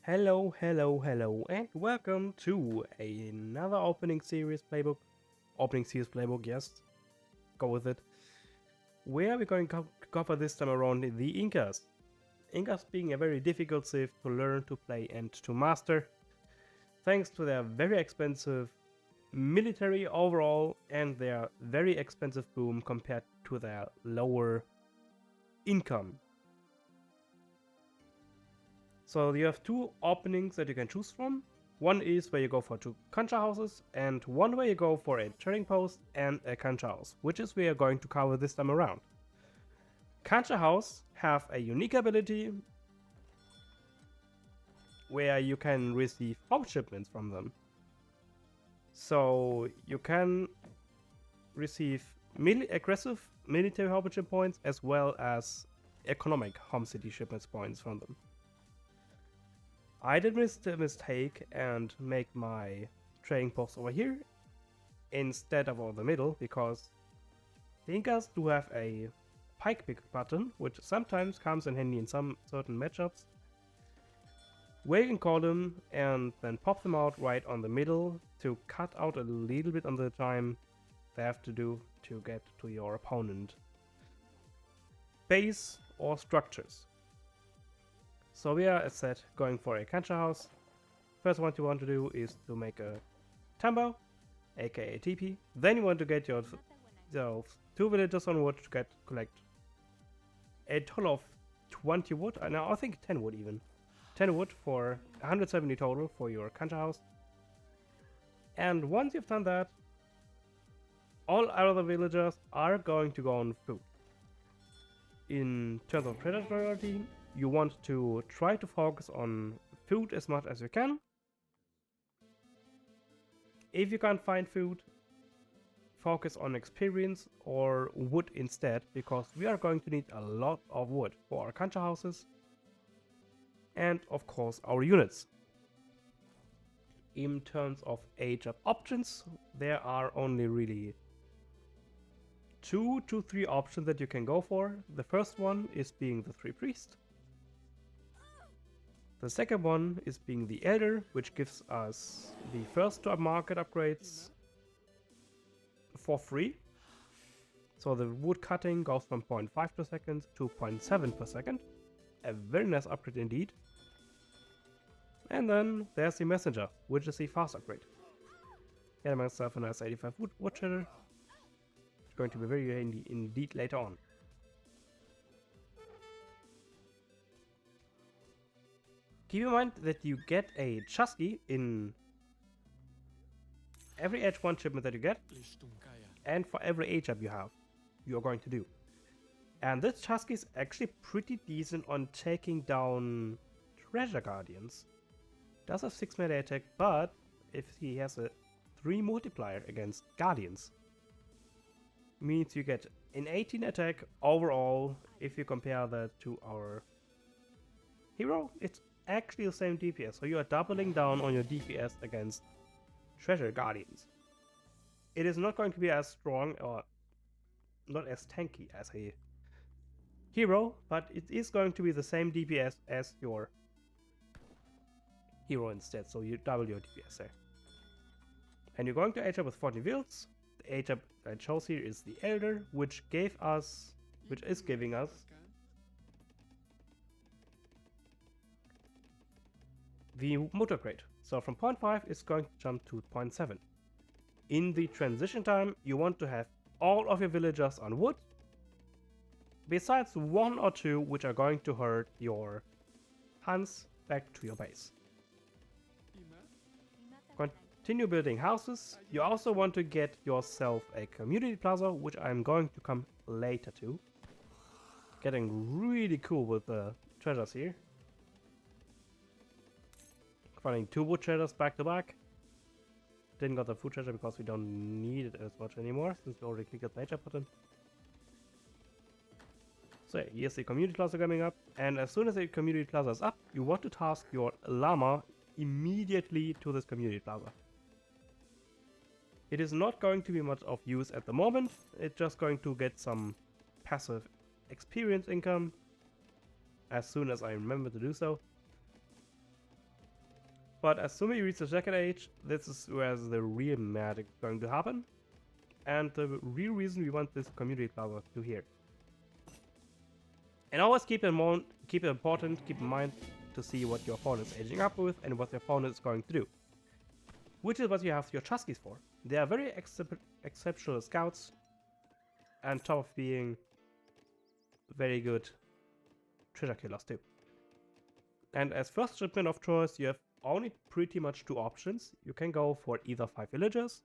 Hello, hello, hello, and welcome to another opening series playbook, yes, go with it, where we're going to cover this time around the Incas. Incas being a very difficult civ to learn, to play, and to master, thanks to their very expensive military overall and their very expensive boom compared to their lower income. So you have two openings that you can choose from. One is where you go for two Concha houses, and one where you go for a trading post and a Concha house, which is where you're going to cover this time around. Concha house have a unique ability where you can receive home shipments from them. So you can receive aggressive military home ship points as well as economic home city shipments points from them. I did a mistake and make my trading post over here instead of over the middle, because the Incas do have a pike pick button, which sometimes comes in handy in some certain matchups, where you can call them and then pop them out right on the middle to cut out a little bit on the time they have to do to get to your opponent base or structures. So we are, as said, going for a Concha house. First what you want to do is to make a Tambo, aka TP. Then you want to get your two villagers on wood to collect a total of 20 wood. Now I think 10 wood even. 10 wood for 170 total for your Concha house. And once you've done that, all other villagers are going to go on food. In terms of treasure priority, you want to try to focus on food as much as you can. If you can't find food, focus on experience or wood instead, because we are going to need a lot of wood for our Concha houses and of course our units. In terms of age up options, there are only really 2 to 3 options that you can go for. The first one is being the 3 priest. The second one is being the Elder, which gives us the first market upgrades for free. So the wood cutting goes from 0.5 per second to 0.7 per second. A very nice upgrade indeed. And then there's the Messenger, which is the fast upgrade. Get myself a nice 85 wood shader. It's going to be very handy indeed later on. Keep in mind that you get a chassis in every H1 shipment that you get, and for every H-up you are going to do. And this chassis is actually pretty decent on taking down treasure guardians. Does have 6 melee attack, but if he has a 3 multiplier against guardians, means you get an 18 attack overall. If you compare that to our hero, it's actually the same DPS, so you are doubling down on your DPS against treasure guardians. It is not going to be as strong or not as tanky as a hero, but it is going to be the same DPS as your hero instead, so you double your DPS there. And you're going to age up with 40 wilds. The age up I chose here is the Elder, which is giving us the motor upgrade. So from 0.5 it's going to jump to 0.7. In the transition time, you want to have all of your villagers on wood, besides 1 or 2 which are going to herd your Huns back to your base. Continue building houses. You also want to get yourself a community plaza, which I'm going to come later to. Getting really cool with the treasures here. Finding 2 wood treasures back to back. Didn't got the food treasure because we don't need it as much anymore, since we already clicked the major button. So yeah, here's the community plaza coming up, and as soon as the community plaza is up, you want to task your llama immediately to this community plaza. It is not going to be much of use at the moment, it's just going to get some passive experience income as soon as I remember to do so. But as soon as you reach the second age, this is where the real magic is going to happen. And the real reason we want this community plaza to here. And always keep in mind to see what your opponent is aging up with and what your opponent is going to do. Which is what you have your Chuskies for. They are very exceptional scouts, and top of being very good treasure killers too. And as first shipment of choice, you have only pretty much two options. You can go for either 5 villagers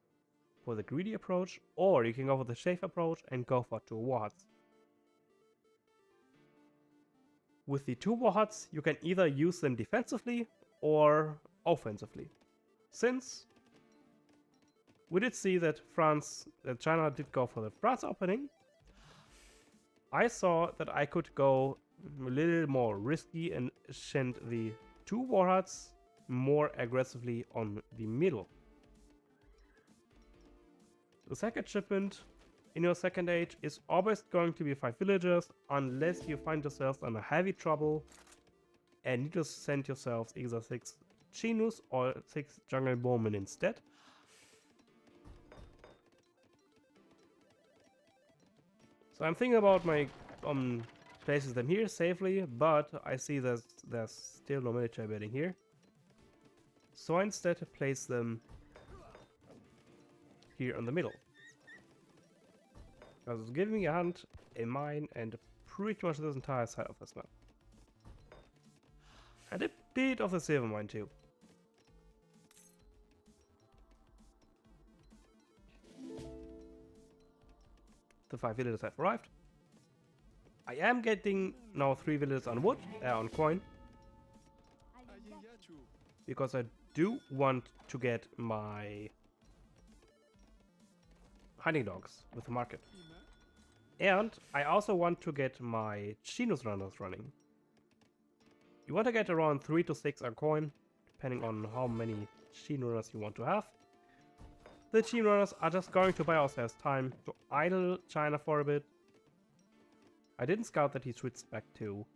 for the greedy approach, or you can go for the safe approach and go for 2 wards. With the 2 wards, you can either use them defensively or offensively. Since we did see that China did go for the France opening, I saw that I could go a little more risky and send the 2 warheads more aggressively on the middle. The second shipment in your second age is always going to be 5 villagers unless you find yourselves in a heavy trouble and need to send yourselves either 6 Chinus or 6 jungle bowmen instead. So I'm thinking about my places them here safely, but I see there's still no military building here. So I instead place them here in the middle. Because it's giving me a hunt, a mine, and pretty much this entire side of this map. And a bit of the silver mine too. The 5 villagers have arrived. I am getting now 3 villagers on wood, on coin. Because I do want to get my hunting dogs with the market. And I also want to get my Chinus runners running. You want to get around 3 to 6 on coin, depending on how many Chino runners you want to have. The Chino runners are just going to buy ourselves time to idle China for a bit. I didn't scout that he switched back to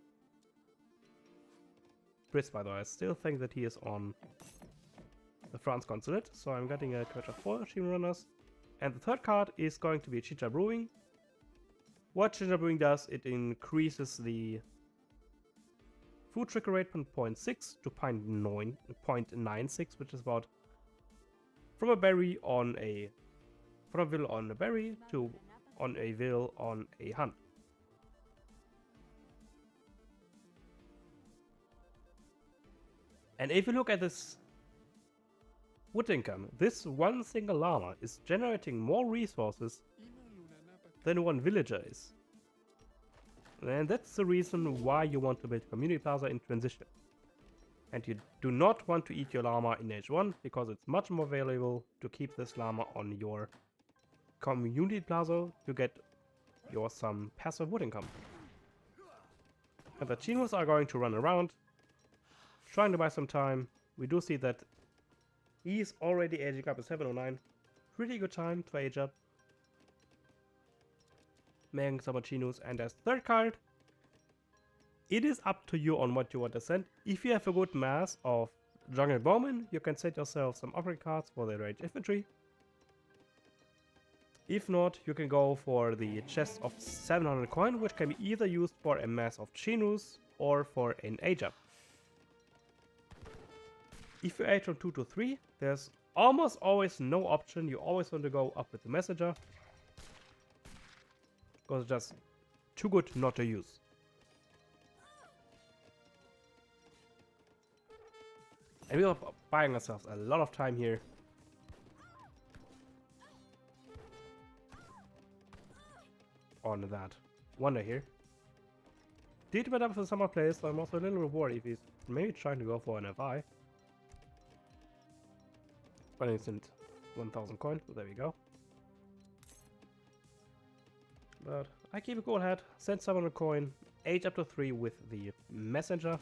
Brits, by the way. I still think that he is on the France consulate, so I'm getting a coach of 4 Chino runners. And the third card is going to be Chicha Brewing. What Chicha Brewing does, it increases the food trigger rate from 0.6 to 0.96, which is about from a berry on a vill on a berry to on a vill on a hunt. And if you look at this wood income, this one single llama is generating more resources than one villager is. And that's the reason why you want to build Community Plaza in transition. And you do not want to eat your llama in age 1, because it's much more valuable to keep this llama on your Community Plaza to get your some passive wood income. And the Chinos are going to run around, trying to buy some time. We do see that he's already aging up at 709. Pretty good time to age up. Making some Chinos. And as third card, it is up to you on what you want to send. If you have a good mass of jungle bowmen, you can set yourself some upgrade cards for the ranged infantry. If not, you can go for the chest of 700 coin, which can be either used for a mass of Chinos or for an age up. If you age from 2 to 3, there's almost always no option. You always want to go up with the messenger, because it's just too good not to use. And we are buying ourselves a lot of time here. On that wonder here. Did went up for summer place, so I'm also a little worried if he's maybe trying to go for an FI. But instant 1000 coins, so there we go. But I keep a cool head, send 700 coin, age up to 3 with the messenger,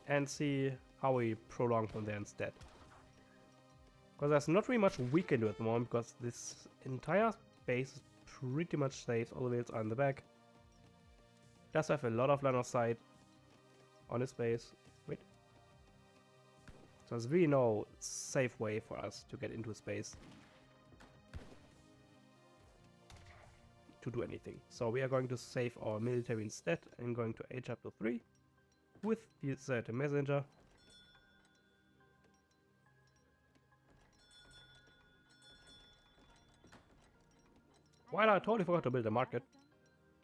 and see how we prolong from there instead. Because there's not really much we can do at the moment, because this entire base is pretty much safe. All the wheels are in the back. Does have a lot of line of sight on his base. Wait. There's really no safe way for us to get into space to do anything. So we are going to save our military instead and going to age up to 3 with the messenger. Well, I totally forgot to build a market.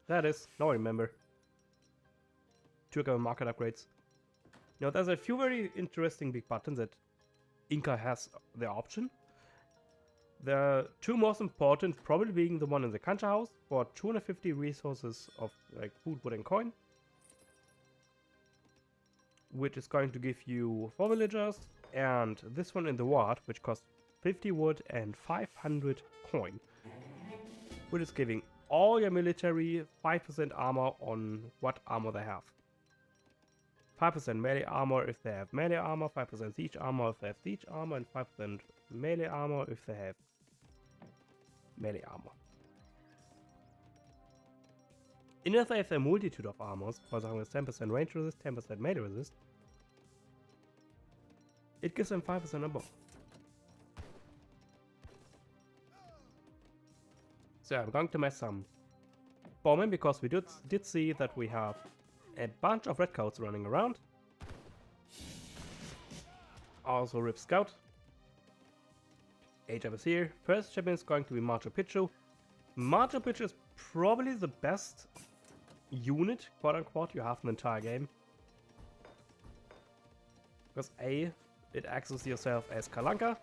That is, now I remember. Trigger market upgrades. Now there's a few very interesting big buttons that Inca has the option. The two most important probably being the one in the Kancha house for 250 resources of like food, wood and coin. Which is going to give you 4 villagers, and this one in the ward which costs 50 wood and 500 coin. Which is giving all your military 5% armor on what armor they have. 5% melee armor if they have melee armor, 5% siege armor if they have siege armor, and 5% melee armor if they have melee armor. And if they have a multitude of armors, for example 10% range resist, 10% melee resist, it gives them 5% above. So I'm going to mess some bowmen because we did see that we have a bunch of redcoats running around. Also Rip Scout. Age up is here. First champion is going to be Machu Picchu. Machu Picchu is probably the best unit, quote unquote, you have in the entire game. Because A, it accesses yourself as Kalanka,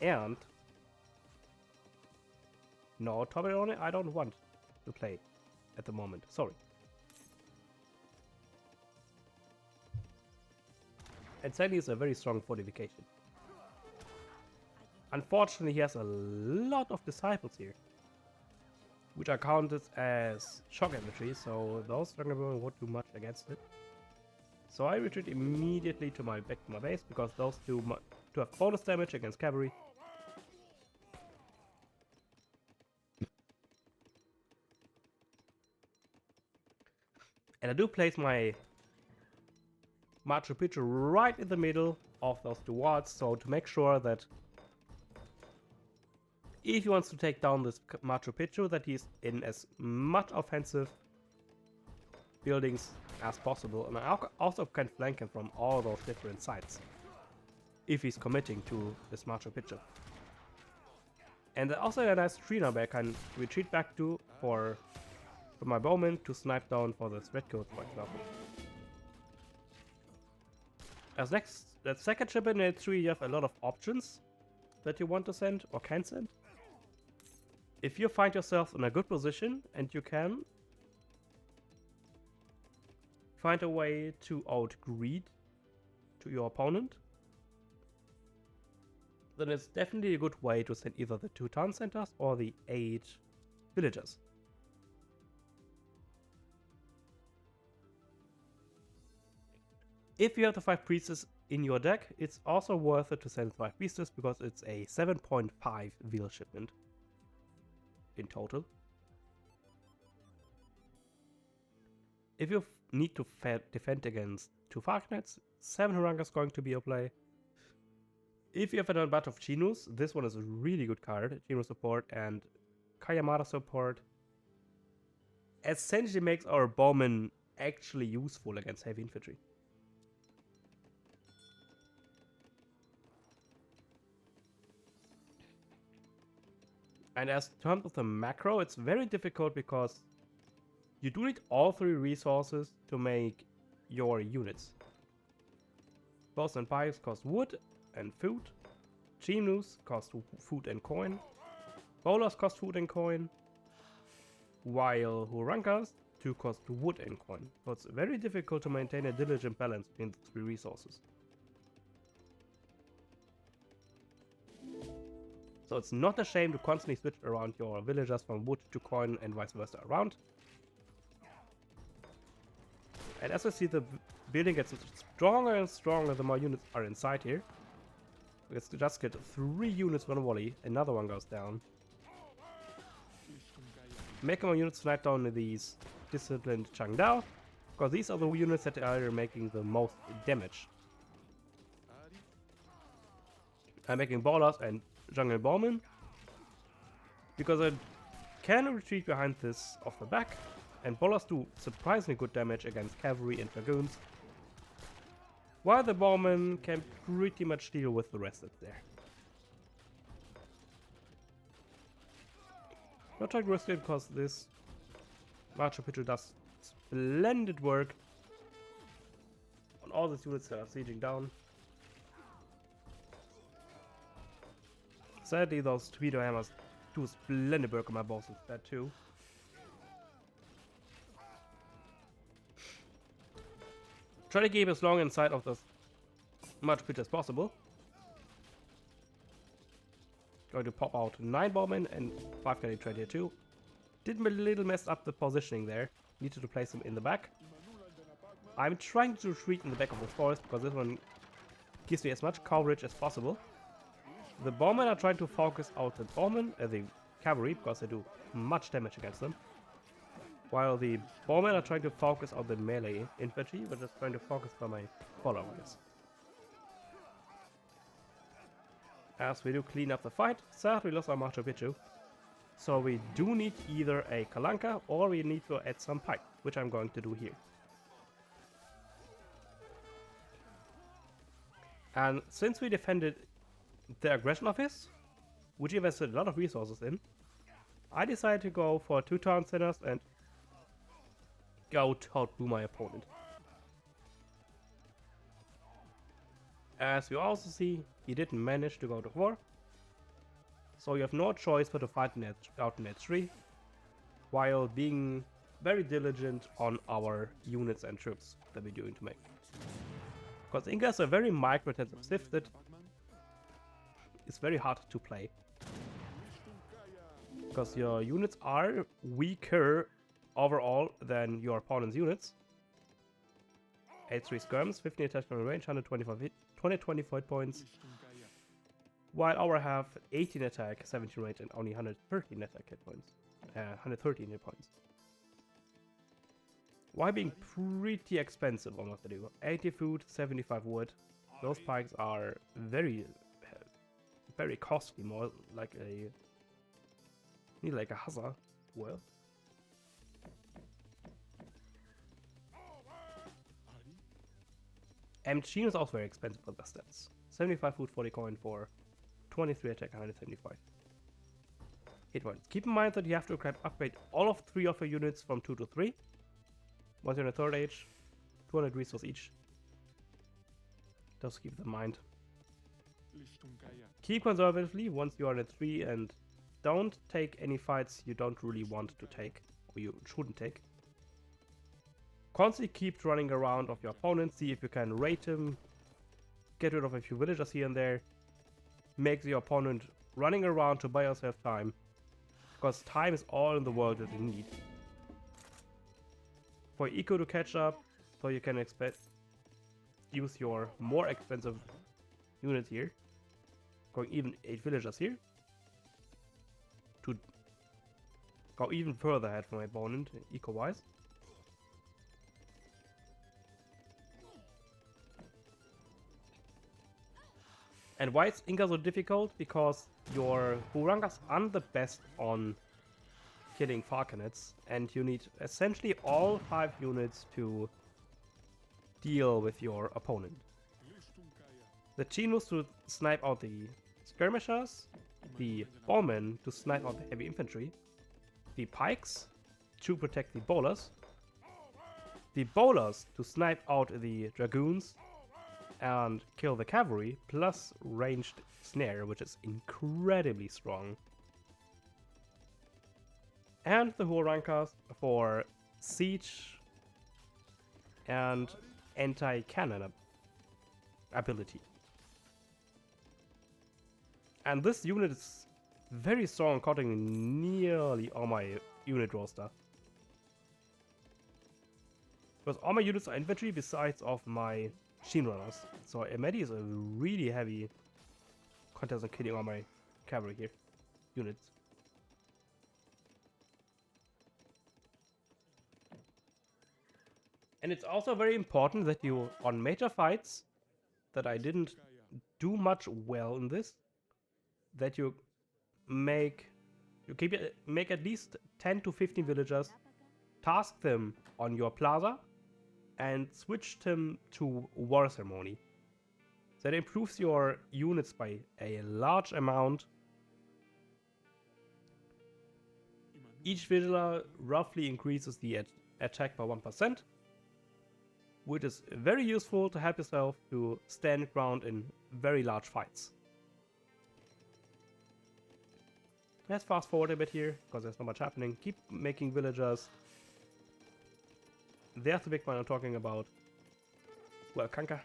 and no, Toblerone I don't want to play at the moment, sorry. And Sandy is a very strong fortification. Unfortunately, he has a lot of disciples here, which are counted as shock infantry, so those Strongbow won't do much against it. So I retreat immediately to back to my base, because those do have bonus damage against cavalry. And I do place my Machu Picchu right in the middle of those two wards, so to make sure that if he wants to take down this Machu Picchu, that he's in as much offensive buildings as possible, and I also can flank him from all those different sides if he's committing to this Machu Picchu. And also a nice tree number I can retreat back to for my bowman to snipe down for this redcoat, for example. As next, that second ship in A3, you have a lot of options that you want to send or can send. If you find yourself in a good position and you can find a way to outgreed to your opponent, then it's definitely a good way to send either the 2 town centers or the 8 villagers. If you have the 5 priestess in your deck, it's also worth it to send 5 priestess because it's a 7.5 veal shipment in total. If you need to defend against 2 Falconites, 7 Haranga is going to be your play. If you have a bunch of Chinus, this one is a really good card. Chinu support and Kayamada support essentially makes our bowman actually useful against heavy infantry. And as in terms of the macro, it's very difficult because you do need all 3 resources to make your units. Bows and pikes cost wood and food. Chinus cost food and coin. Bowlers cost food and coin. While Hurankas do cost wood and coin. So it's very difficult to maintain a diligent balance between the 3 resources. So it's not a shame to constantly switch around your villagers from wood to coin and vice versa around. And as I see, the building gets stronger and stronger the more units are inside here. Let's just get 3 units one volley, another one goes down. Make more units snipe down these disciplined Changdao, because these are the units that are making the most damage. I'm making ballers and jungle bowmen because I can retreat behind this off the back, and ballers do surprisingly good damage against cavalry and dragoons, while the bowmen can pretty much deal with the rest that's there. Not trying to risk it because this Machu Picchu does splendid work on all the units that are sieging down. Sadly, those torpedo hammers do splendid work on my boss instead too. Try to keep as long inside of this Machu Picchu as possible. Going to pop out 9 bowmen and 5 cannon trade here too. Did a little mess up the positioning there. Needed to place them in the back. I'm trying to retreat in the back of the forest because this one gives me as much coverage as possible. The bowmen are trying to focus out the bowmen, the cavalry, because they do much damage against them. While the bowmen are trying to focus on the melee infantry, but just trying to focus on my followers. As we do clean up the fight, sadly we lost our Machu Picchu. So we do need either a Kalanka or we need to add some pike, which I'm going to do here. And since we defended the aggression office, which we invested a lot of resources in, I decided to go for 2 town centers and go outdo my opponent. As you also see, he didn't manage to go to war, so you have no choice but to fight out in H3, while being very diligent on our units and troops that we're doing to make. Because Inca is a very micro-intensive civ that is very hard to play. Because your units are weaker overall than your opponent's units. 8-3 skirms, 15 attack range, 125 points. While our have 18 attack, 17 range, and only 113 attack hit points. 113 hit points. Why being pretty expensive on what to do? 80 food, 75 wood. Those pikes are very costly, more like a... need like a huzzah. Well. And Machine is also very expensive for the stats. 75 food, 40 coin for 23 attack, 175 hit points. Keep in mind that you have to upgrade all of 3 of your units from 2 to 3. Once you're in the 3rd age, 200 resource each. Just keep that in mind. Keep conservatively once you are at 3 and don't take any fights you don't really want to take, or you shouldn't take. Constantly keep running around of your opponent, see if you can raid him, get rid of a few villagers here and there, make your opponent running around to buy yourself time, because time is all in the world that you need. For eco to catch up, so you can use your more expensive units here, going even 8 villagers here, to go even further ahead from my opponent, eco-wise. And why is Inca so difficult? Because your Hurangas aren't the best on killing Falconets, and you need essentially all 5 units to deal with your opponent. The Chinos to snipe out the skirmishers, the bowmen to snipe out the heavy infantry, the pikes to protect the bowlers to snipe out the dragoons and kill the cavalry, plus ranged snare, which is incredibly strong. And the Huarankas for siege and anti-cannon ability. And this unit is very strong, cutting nearly all my unit roster. Because all my units are infantry besides of my machine runners. So Amedi is a really heavy contest on killing all my cavalry here units. And it's also very important that you, on major fights that I didn't do much well in this, that you make make at least 10 to 15 villagers, task them on your plaza, and switch them to war ceremony. That improves your units by a large amount. Each villager roughly increases the attack by 1%, which is very useful to help yourself to stand ground in very large fights. Let's fast forward a bit here, because there's not much happening. Keep making villagers. There's the big one I'm talking about. Well, Kanka.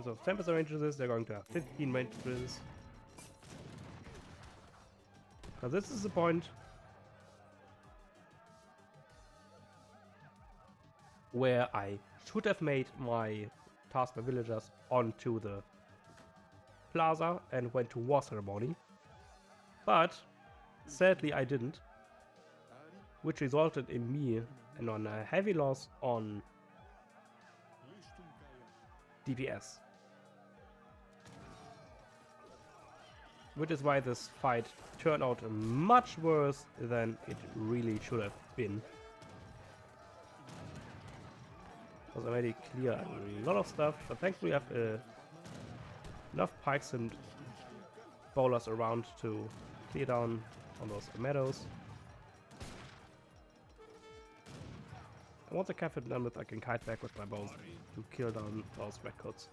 So 10% range resist, they're going to have 15 range resist. Now this is the point where I should have made my task by villagers onto the plaza and went to war ceremony, but sadly I didn't, which resulted in me and on a heavy loss on DPS, which is why this fight turned out much worse than it really should have been. Because I made it clear a lot of stuff, but thankfully I have enough pikes and bowlers around to clear down on those meadows. And once I cap it done with, I can kite back with my bows to kill down those redcoats.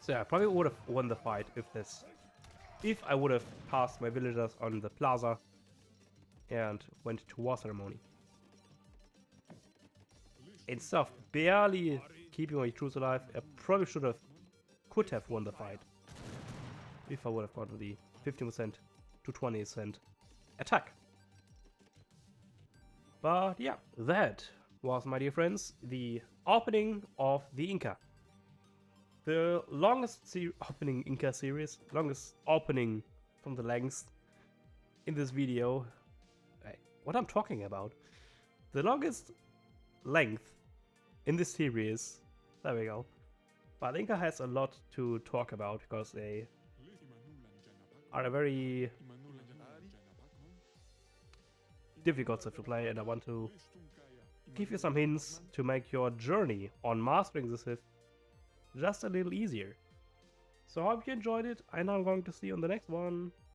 So yeah, I probably would have won the fight if I would have passed my villagers on the plaza and went to war ceremony. Instead of barely keeping my troops alive, I probably could have won the fight if I would have gotten the 15% to 20% attack. But yeah, that was, my dear friends, the opening of the Inca. The longest opening Inca series, longest opening from the length in this video. Hey, what I'm talking about? The longest length in this series. There we go. But Inca has a lot to talk about because they are a very difficult set to play, and I want to give you some hints to make your journey on mastering the Sith just a little easier. So I hope you enjoyed it, and I'm going to see you on the next one.